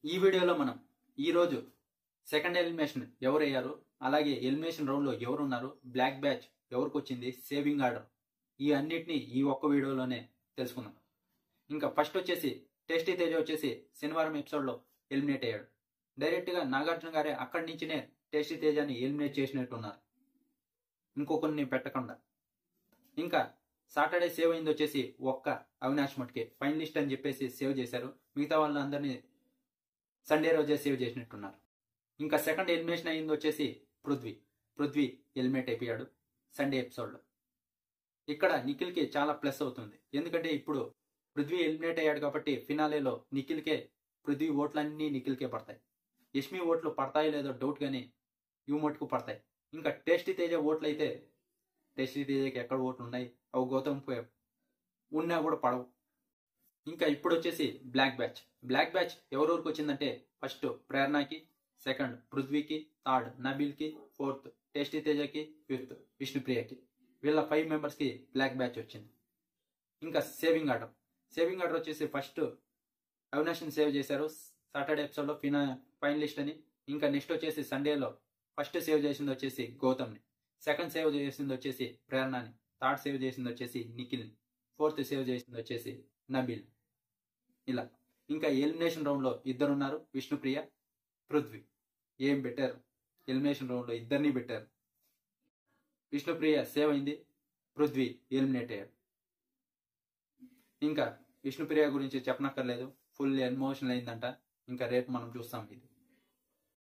ఈ వీడియోలో మనం ఈరోజు సెకండ్ ఎలిమినేషన్ ఎవరు అయ్యారు, అలాగే ఎలిమినేషన్ రౌండ్లో ఎవరున్నారు, బ్లాక్ బ్యాచ్ ఎవరికి వచ్చింది, సేవింగ్ ఆర్డర్ ఈ అన్నిటినీ ఈ ఒక్క వీడియోలోనే తెలుసుకుందాం. ఇంకా ఫస్ట్ వచ్చేసి టేస్టీ తేజ వచ్చేసి శనివారం ఎపిసోడ్లో ఎలిమినేట్ అయ్యాడు. డైరెక్ట్గా నాగార్జున గారే అక్కడి నుంచినే టేస్టీ తేజని ఎలిమినేట్ చేసినట్టున్నారు, ఇంకొకరిని పెట్టకుండా. ఇంకా సాటర్డే సేవ్ అయింది వచ్చేసి ఒక్క అవినాష్ మట్కే ఫైనలిస్ట్ అని చెప్పేసి సేవ్ చేశారు. మిగతా వాళ్ళందరినీ సండే రోజే సేవ్ చేసినట్టున్నారు. ఇంకా సెకండ్ ఎలిమినేషన్ అయింది వచ్చేసి పృథ్వీ ఎలిమినేట్ అయిపోయాడు సండే ఎపిసోడ్లో. ఇక్కడ నిఖిల్కి చాలా ప్లస్ అవుతుంది, ఎందుకంటే ఇప్పుడు పృథ్వీ ఎలిమినేట్ అయ్యాడు కాబట్టి ఫినాలేలో పృథ్వీ ఓట్లన్నీ నిఖిల్కే పడతాయి. యష్మి ఓట్లు పడతాయో లేదో డౌట్ కానీ ఇవి మటుకు పడతాయి. ఇంకా టేస్టీ తేజ ఓట్లు అయితే టేస్టీ తేజకి ఎక్కడ ఓట్లు ఉన్నాయి, అవి గౌతమ్ ఉన్నా కూడా పడవు. ఇంకా ఇప్పుడు వచ్చేసి బ్లాక్ బ్యాచ్ ఎవరెవరికి వచ్చిందంటే ఫస్ట్ ప్రేరణకి, సెకండ్ పృథ్వీకి, థర్డ్ నబీల్కి, ఫోర్త్ టేస్టీ తేజకి, ఫిఫ్త్ విష్ణుప్రియకి. వీళ్ళ 5 మెంబర్స్కి బ్లాక్ బ్యాచ్ వచ్చింది. ఇంకా సేవింగ్ ఆర్డర్ వచ్చేసి ఫస్ట్ అవినాష్ని సేవ్ చేశారు సాటర్డే ఎపిసోడ్లో ఫైనలిస్ట్ అని. ఇంకా నెక్స్ట్ వచ్చేసి సండేలో ఫస్ట్ సేవ్ చేసింది వచ్చేసి గౌతమ్ని, సెకండ్ సేవ్ చేసింది వచ్చేసి ప్రేరణని, థర్డ్ సేవ్ చేసింది వచ్చేసి నిఖిల్ని, ఫోర్త్ సేవ్ చేసింది వచ్చేసి నబీల్. ఇలా ఇంకా ఎలిమినేషన్ రౌండ్లో ఇద్దరున్నారు, విష్ణుప్రియ, పృథ్వీ. ఏం పెట్టారు ఎలిమినేషన్ రౌండ్లో, ఇద్దరిని పెట్టారు. విష్ణుప్రియ సేవ్ అయింది, పృథ్వీ ఎలిమినేట్ అయ్యాడు. ఇంకా విష్ణుప్రియ గురించి చెప్పనక్కర్లేదు, ఫుల్ ఎమోషనల్ అయిందంట. ఇంకా రేపు మనం చూస్తాం ఇది.